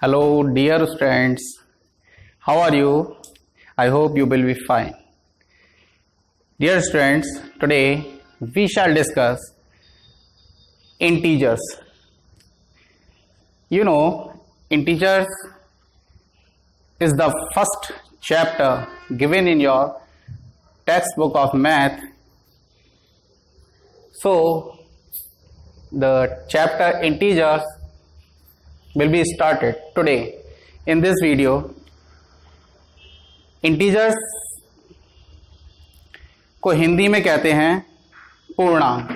Hello, dear students. How are you? I hope you will be fine. Dear students, today we shall discuss integers. You know, integers is the first chapter given in your textbook of math. So, the chapter integers will be started today in this video. Integers को हिंदी में कहते हैं पूर्णांक।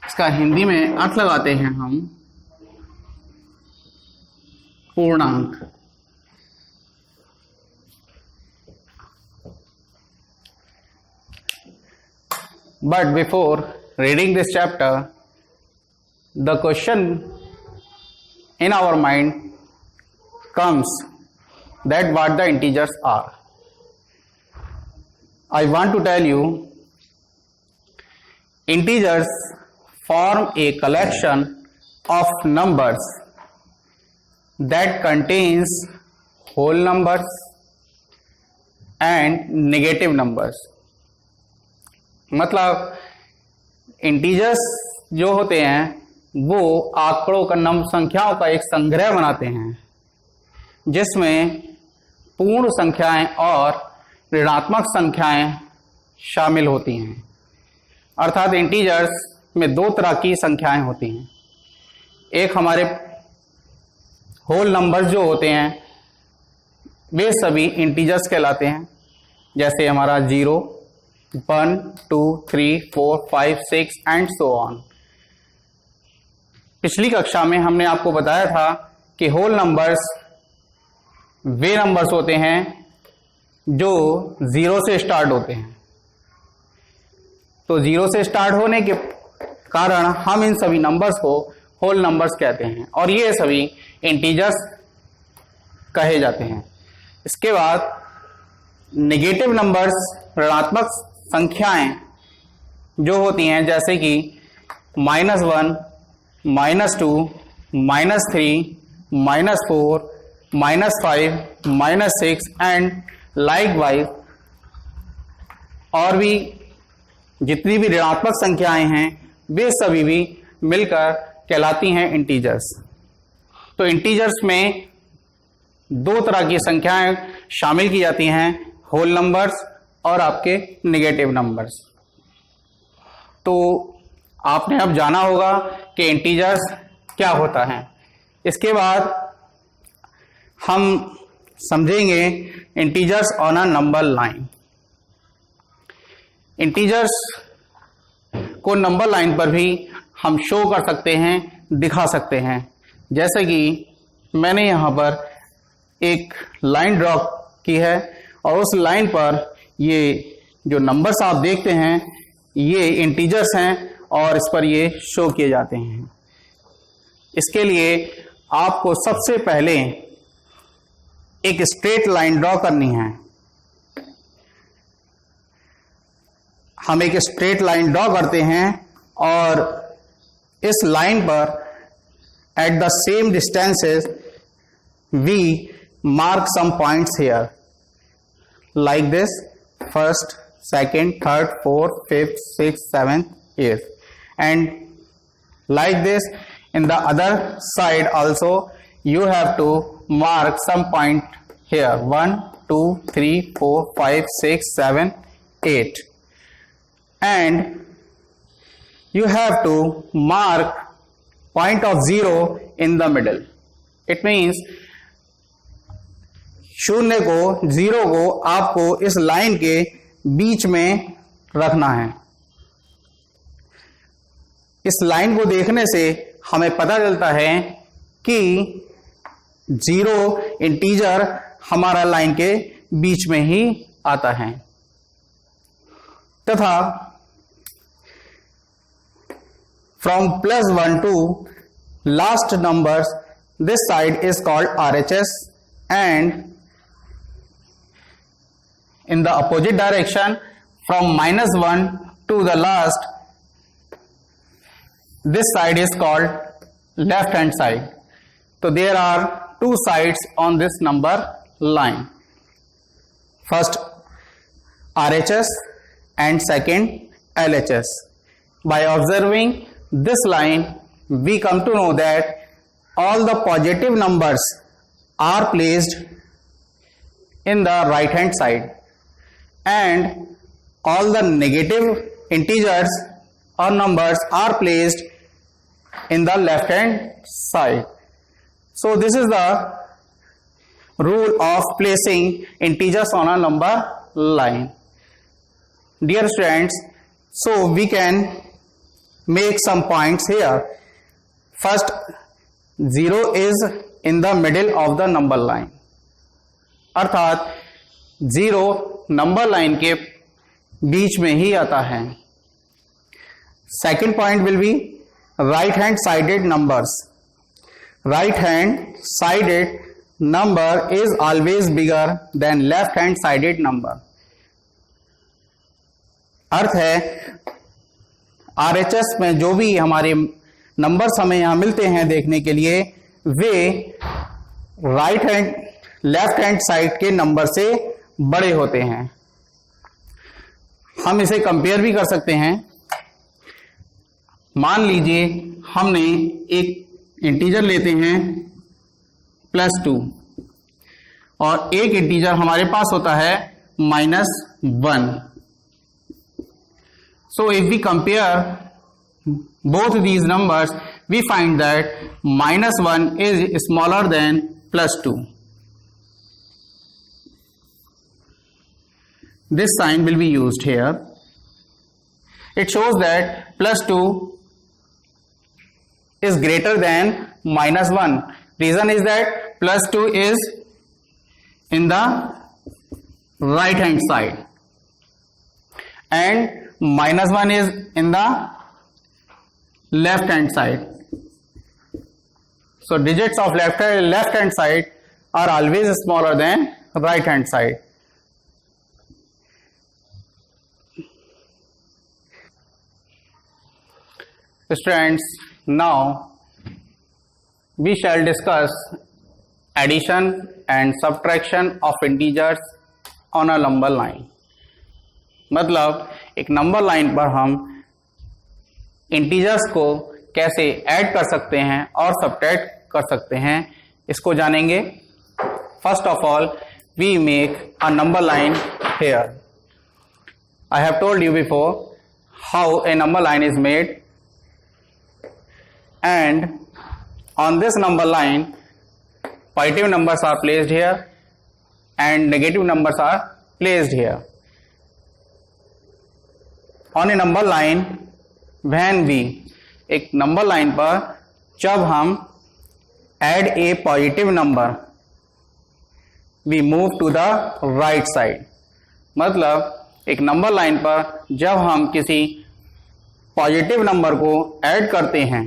इसका हिंदी में अर्थ लगाते हैं हम पूर्णांक। But before reading this chapter, the question in our mind comes that what the integers are. I want to tell you, integers form a collection of numbers that contains whole numbers and negative numbers. मतलब integers जो होते हैं वो आंकड़ों का संख्याओं का एक संग्रह बनाते हैं जिसमें पूर्ण संख्याएं और ऋणात्मक संख्याएं शामिल होती हैं। अर्थात इंटीजर्स में दो तरह की संख्याएं होती हैं। एक हमारे होल नंबर्स जो होते हैं वे सभी इंटीजर्स कहलाते हैं, जैसे हमारा 0, 1, 2, 3, 4, 5, 6 एंड सो ऑन। पिछली कक्षा में हमने आपको बताया था कि होल नंबर्स वे नंबर्स होते हैं जो 0 से स्टार्ट होते हैं। तो 0 से स्टार्ट होने के कारण हम इन सभी नंबर्स को होल नंबर्स कहते हैं और ये सभी इंटीजर्स कहे जाते हैं। इसके बाद नेगेटिव नंबर्स, ऋणात्मक संख्याएं जो होती हैं, जैसे कि -1, -2, -3, -4, -5, -6 एंड लाइकवाइज, और भी जितनी भी ऋणात्मक संख्याएं हैं वे सभी भी मिलकर कहलाती हैं इंटीजर्स। तो इंटीजर्स में दो तरह की संख्याएं शामिल की जाती हैं, होल नंबर्स और आपके नेगेटिव नंबर्स। तो आपने अब जाना होगा कि इंटीजर्स क्या होता है। इसके बाद हम समझेंगे integers on a number line. Integers को नंबर लाइन पर भी हम शो कर सकते हैं, दिखा सकते हैं। जैसे कि मैंने यहाँ पर एक लाइन ड्रॉ की है और उस लाइन पर ये जो नंबर्स आप देखते हैं ये इंटीजर्स हैं और इस पर ये शो किए जाते हैं। इसके लिए आपको सबसे पहले एक स्ट्रेट लाइन ड्रॉ करनी है। हम एक स्ट्रेट लाइन ड्रॉ करते हैं और इस लाइन पर at the same distances we mark some points here like this, first, second, third, fourth, fifth, sixth, seventh, eighth, and like this in the other side also you have to mark some point here, 1, 2, 3, 4, 5, 6, 7, 8, and you have to mark point of 0 in the middle. It means शून्य को, 0 को आपको इस line के बीच में रखना है। इस लाइन को देखने से हमें पता चलता है कि 0 इंटीजर हमारा लाइन के बीच में ही आता है। तथा from +1 to last numbers this side is called RHS and in the opposite direction from -1 to the last, this side is called left hand side. तो there are two sides on this number line, first RHS and second LHS. By observing this line, we come to know that all the positive numbers are placed in the right hand side and all the negative integers or numbers are placed in the left hand side. So this is the rule of placing integers on a number line. Dear students, so we can make some points here. First, 0 is in the middle of the number line, अर्थात 0 number line के बीच में ही आता है. Second point will be right hand sided numbers. Right hand sided number is always bigger than left hand sided number. अर्थ है RHS में जो भी हमारे नंबर्स हमें यहां मिलते हैं देखने के लिए, way right hand left hand side के नंबर से बड़े होते हैं. हम इसे कंपेयर भी कर सकते हैं. मान लीजिए हमने एक इंटीजर लेते हैं +2 और एक इंटीजर हमारे पास होता है -1. So if we compare both these numbers, we find that -1 is smaller than +2. This sign will be used here. It shows that +2 is greater than -1. Reason is that +2 is in the right hand side and -1 is in the left hand side. So digits of left hand side are always smaller than right hand side. Students, now we shall discuss addition and subtraction of integers on a number line. मतलब एक number line पर हम integers को कैसे add कर सकते हैं और सब्ट्रैक्ट कर सकते हैं, इसको जानेंगे. First of all, we make a number line here. I have told you before how a number line is made, and on this number line positive numbers are placed here and negative numbers are placed here. On a number line, when we एक number line पर जब हम add a positive number, we move to the right side. मतलब एक number line पर जब हम किसी पॉजिटिव नंबर को ऐड करते हैं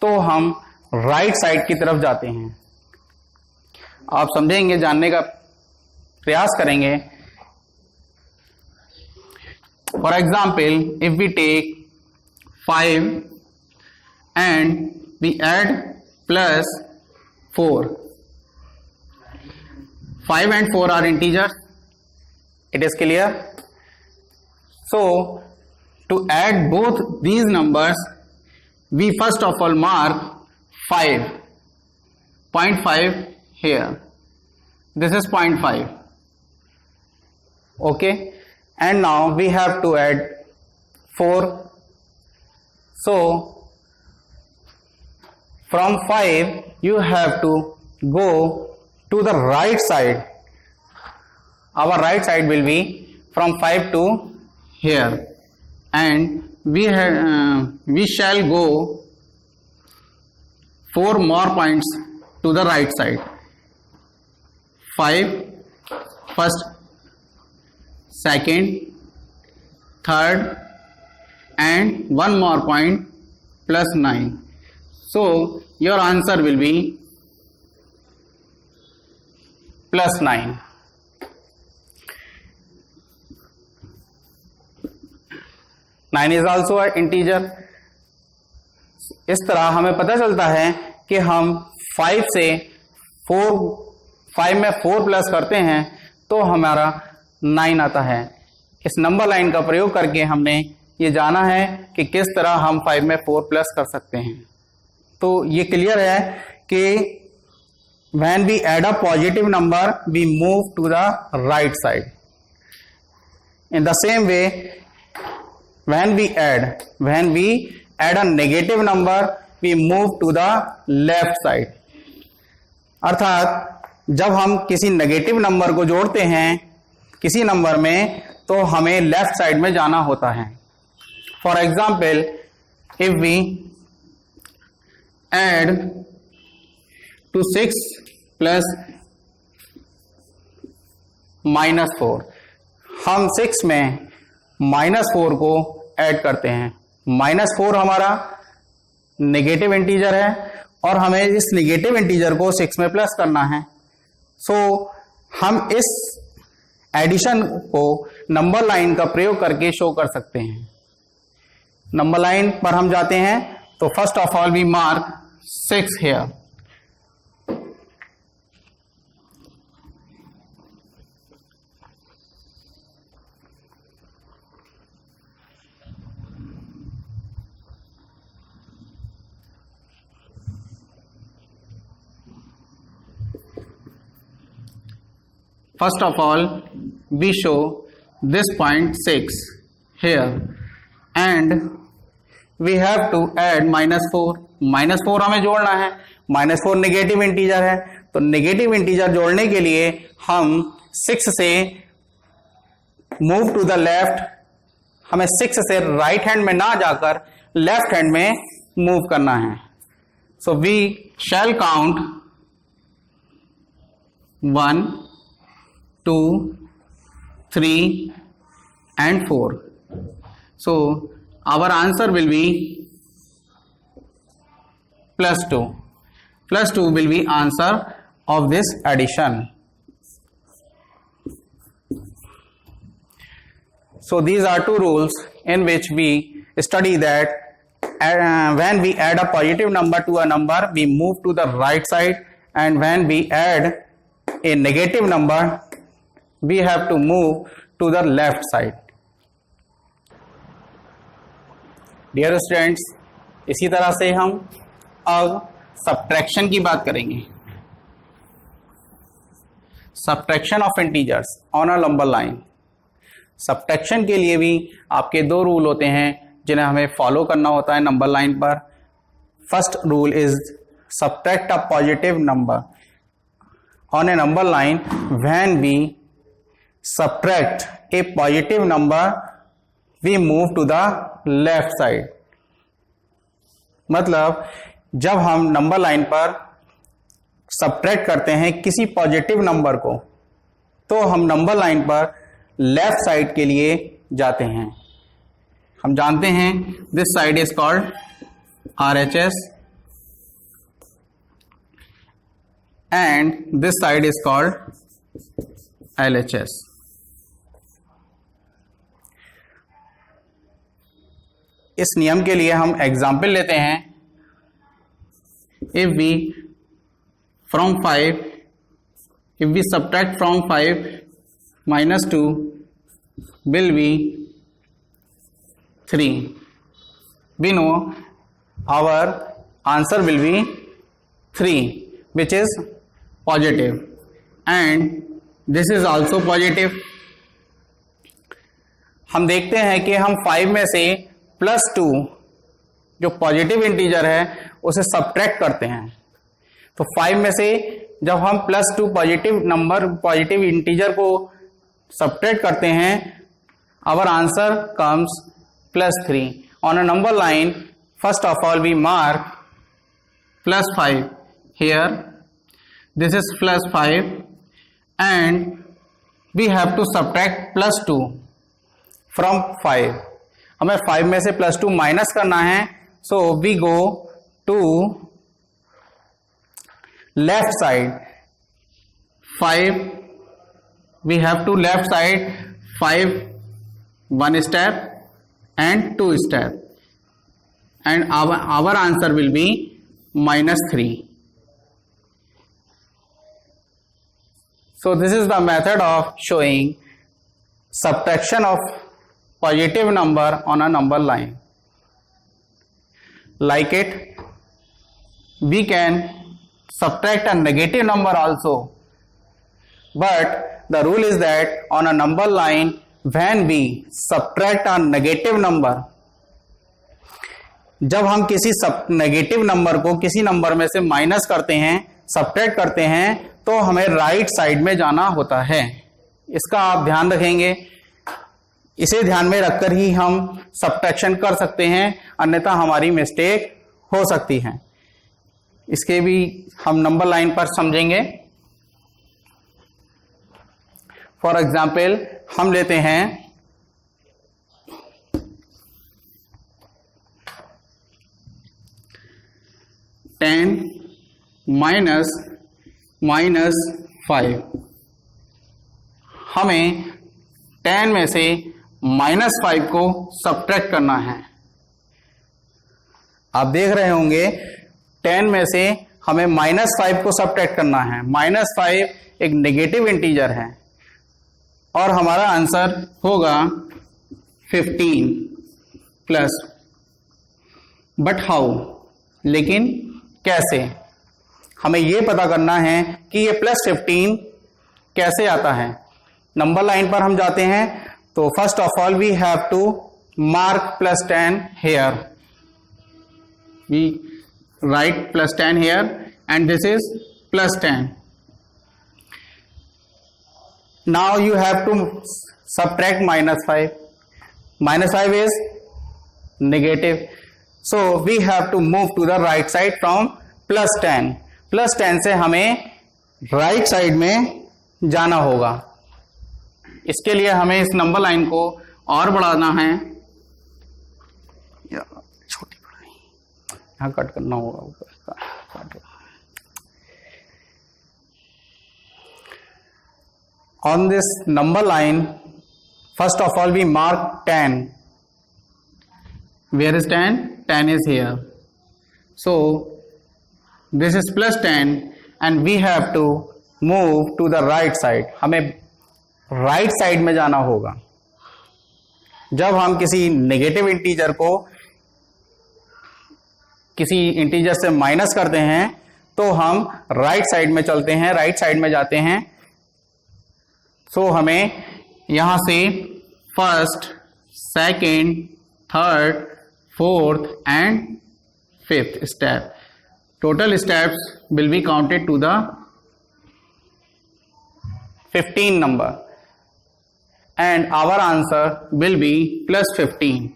तो हम राइट साइड की तरफ जाते हैं. आप समझेंगे, जानने का प्रयास करेंगे. For example, if we take 5 and we add +4, 5 and 4 are integers. It is clear? So, to add both these numbers, we first of all mark 5, 0.5 here. This is 0.5. Okay? And now we have to add 4. So from 5 you have to go to the right side. Our right side will be from 5 to here, and we shall go 4 more points to the right side. 5 first, second, third, and one more point +9. So your answer will be +9. Nine is also an integer. इस तरह हमें पता चलता है कि हम 5 से 5 में 4 प्लस करते हैं तो हमारा 9 आता है। इस नंबर लाइन का प्रयोग करके हमने ये जाना है कि किस तरह हम 5 में 4 प्लस कर सकते हैं। तो ये क्लियर है कि when we add a positive number we move to the right side. In the same way when we add a negative number we move to the left side. अर्थात जब हम किसी नेगेटिव नंबर को जोड़ते हैं किसी नंबर में तो हमें लेफ्ट साइड में जाना होता है। For example if we add to 6 plus -4, हम 6 में -4 को ऐड करते हैं। -4 हमारा नेगेटिव इंटीजर है और हमें इस नेगेटिव इंटीजर को 6 में प्लस करना है। सो हम इस एडिशन को नंबर लाइन का प्रयोग करके शो कर सकते हैं। नंबर लाइन पर हम जाते हैं तो first of all we mark 6 here. First of all we show this point 6 here and we have to add -4. -4 हमें जोड़ना है। -4 नेगेटिव इंटीजर है तो नेगेटिव इंटीजर जोड़ने के लिए हम 6 से मूव टू द लेफ्ट, हमें 6 से राइट हैंड में ना जाकर लेफ्ट हैंड में मूव करना है। So we shall count 1 2 3 and 4. So our answer will be +2. +2 will be answer of this addition. So these are two rules in which we study that when we add a positive number to a number we move to the right side, and when we add a negative number we have to move to the left side. Dear students, इसी तरह से हम अब subtraction की बात करेंगे। Subtraction of integers on a number line. Subtraction के लिए भी आपके 2 रूल होते हैं जिन्हें हमें फॉलो करना होता है नंबर लाइन पर। First rule is subtract a positive number on a number line when we subtract a positive number we move to the left side. मतलब जब हम नंबर लाइन पर सब्ट्रैक्ट करते हैं किसी पॉजिटिव नंबर को तो हम नंबर लाइन पर लेफ्ट साइड के लिए जाते हैं। हम जानते हैं this side is called RHS and this side is called LHS. इस नियम के लिए हम एग्जाम्पल लेते हैं। if we subtract from 5 -2 will be 3. We know our answer will be 3, which is positive, and this is also positive. हम देखते हैं कि हम 5 में से +2 जो पॉजिटिव इंटीजर है उसे सब्ट्रैक्ट करते हैं। तो 5 में से जब हम +2 पॉजिटिव इंटीजर को सब्ट्रैक्ट करते हैं our answer comes +3. On a number line first of all we mark +5 here, this is +5 and we have to subtract +2 from 5. हमें 5 में से +2 माइनस करना है। So we go to left side. 5 we have to left side 5 1 step and 2 step and our answer will be -3. So this is the method of showing subtraction of positive number on a number line. Like it, we can subtract a negative number also, but the rule is that on a number line, when we subtract a negative number, जब हम किसी negative number को किसी number में से minus करते हैं, subtract करते हैं, तो हमें राइट साइड में जाना होता है। इसका आप ध्यान रखेंगे, इसे ध्यान में रखकर ही हम सब्ट्रैक्शन कर सकते हैं, अन्यथा हमारी मिस्टेक हो सकती है। इसके भी हम नंबर लाइन पर समझेंगे। फॉर एग्जाम्पल हम लेते हैं -5। हमें 10 में से -5 को सब्ट्रैक्ट करना है। आप देख रहे होंगे 10 में से हमें -5 को सब्ट्रैक्ट करना है। -5 एक नेगेटिव इंटीजर है और हमारा आंसर होगा 15 प्लस। बट हाउ, लेकिन कैसे? हमें यह पता करना है कि ये +15 कैसे आता है। नंबर लाइन पर हम जाते हैं तो first of all we have to mark +10 here. We write +10 here and this is +10। Now you have to subtract -5. -5 is negative. So we have to move to the right side from +10. +10 से हमें right side में जाना होगा। इसके लिए हमें इस number line को और बढ़ाना है, छोटी बढ़ाई, यहाँ कट करना होगा ऊपर का। On this number line, first of all we mark 10. Where is 10? 10 is here. So this is +10 and we have to move to the right side. हमें right side में जाना होगा। जब हम किसी नेगेटिव इंटीजर को किसी इंटीजर से माइनस करते हैं तो हम राइट साइड में चलते हैं, राइट साइड में जाते हैं। तो हमें यहां से first, second, third, fourth and fifth step, total steps will be counted to the 15 number and our answer will be +15।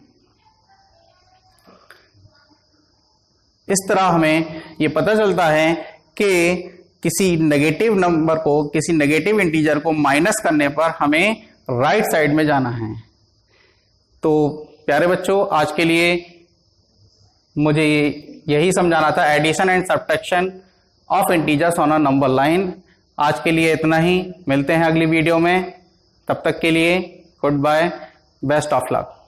इस तरह हमें ये पता चलता है कि किसी नेगेटिव नंबर को, किसी नेगेटिव इंटीजर को माइनस करने पर हमें राइट साइड में जाना है। तो प्यारे बच्चों, आज के लिए मुझे यही समझाना था, addition and subtraction of integers on a number line. आज के लिए इतना ही, मिलते हैं अगली वीडियो में। तब तक के लिए goodbye, best of luck.